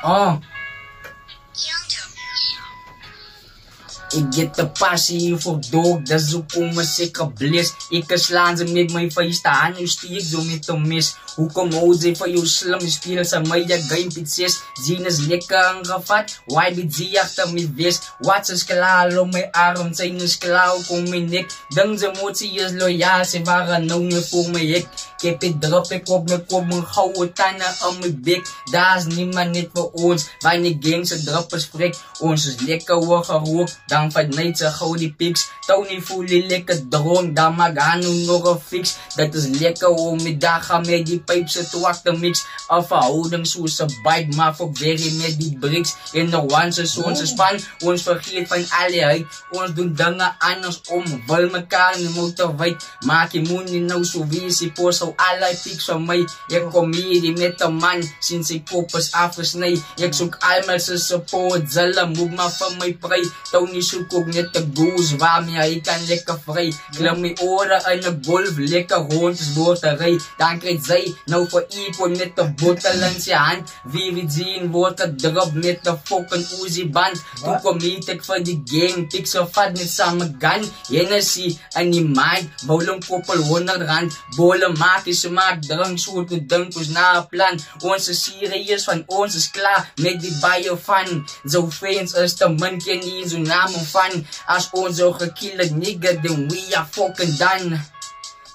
Oh. Ik get de passie voor dog, dat zoek om me zeker bliss. Ik slaan ze met mijn vuist aan, nu stier ik zo met de mis. Hoe kom je van jou slim, speel ze mij je game pizze's. Zien is lekker aangevat, why be die achter me wist. Wat is klaar om mijn arm, zijn is klaar om mijn nek. Dan ze motie is loyaal, ze waren nou niet voor mijn hek. Ik heb het drop, ik op mijn kop, mijn gouden tanden aan mijn bek. Daar is niemand net voor ons, wanneer gang ze droppers frik. Ons is lekker wordt gerookt, dan vanuit ze gouden piks. Tony voel je lekker dronk, dan mag aan nog een fix. Dat is lekker om mijn dagen met die pijp ze te wachten mix. Een verhouding zoals ze bite, maar voor berry met die bricks. In de one seizoen span, ons vergeet van alle huid. Ons doen dingen anders om, wil mekaar niet moeten wijd. Maak je moed niet nou zo wees, je post zo alle pics van mij. Ik kom hier met een man, sinds ik kop is afgesneden. Ik zoek allemaal zijn support, zullen moet maar van mij prij. Tony zoek ook net de goose, waarmee hij kan lekker vrij. Klim mijn oren in de golf, lekker rondjes door te rij. Dan krijgt zij nou voor Ipo met de botel in zijn hand. Wie zien wordt gedropt met de fucking Uzi band. Toen kom ik voor die gang, tik zo vat met samen gun. Hennessy en die mind, bouwlen koppel 100 rand. Bolen maken ze maak drank, zoet de dunkels na een plan. Onze serieus van ons is klaar met die bio fan. Zo fans is de man ken niet zo'n naam van. Als ons zo gekillet nigga, then we are fucking done.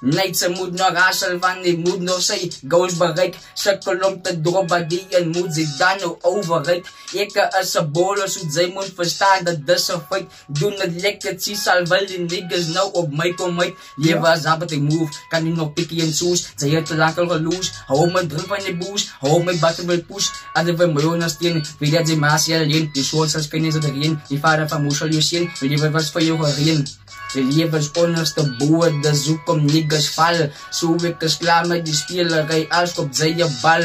Nee, ze moet nog hassel van, die moet nog zijn goals bereik. Sukkel om te droppen, die en moet zich dan nog overreik. Ik is een bowler, zodat zij moet verstaan dat dat is een feit. Doen het lekker, zie zal wel die niggas nou op mij komen uit. Lever zabat ik move, kan die nog pikkie en soes. Zij heeft te lang al geloos, hou me druk van die boost. Hou me buiten wil push, als ik van miljoen steen. Wil dat ze maas je alleen, die shorts als kunnen ze erin. Die vader van moes al je zien, wil je was voor jou gereden. De levens onderste boer, de zoek om niggas val. Zo ik is klaar met die spelerij als op zij je bal.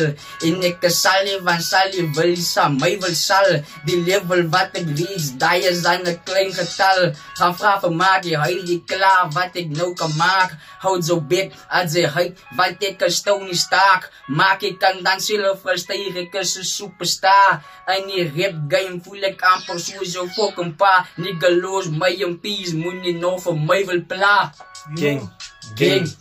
En ik is salie van salie wil sa, mij wil sal. Die level wat ik reeds, daar is aan een klein getal. Gaan vragen maak je huid klaar wat ik nou kan maken. Houd zo bek als je huid, want ik is Tony Stark. Maak ik kan dan zilver stijgen, ik is een superstar. En die rap game voel ik amper sowieso fucking pa. Nigga los, mij een peace, moet niet nog voor mij wil pla. Gang. Gang.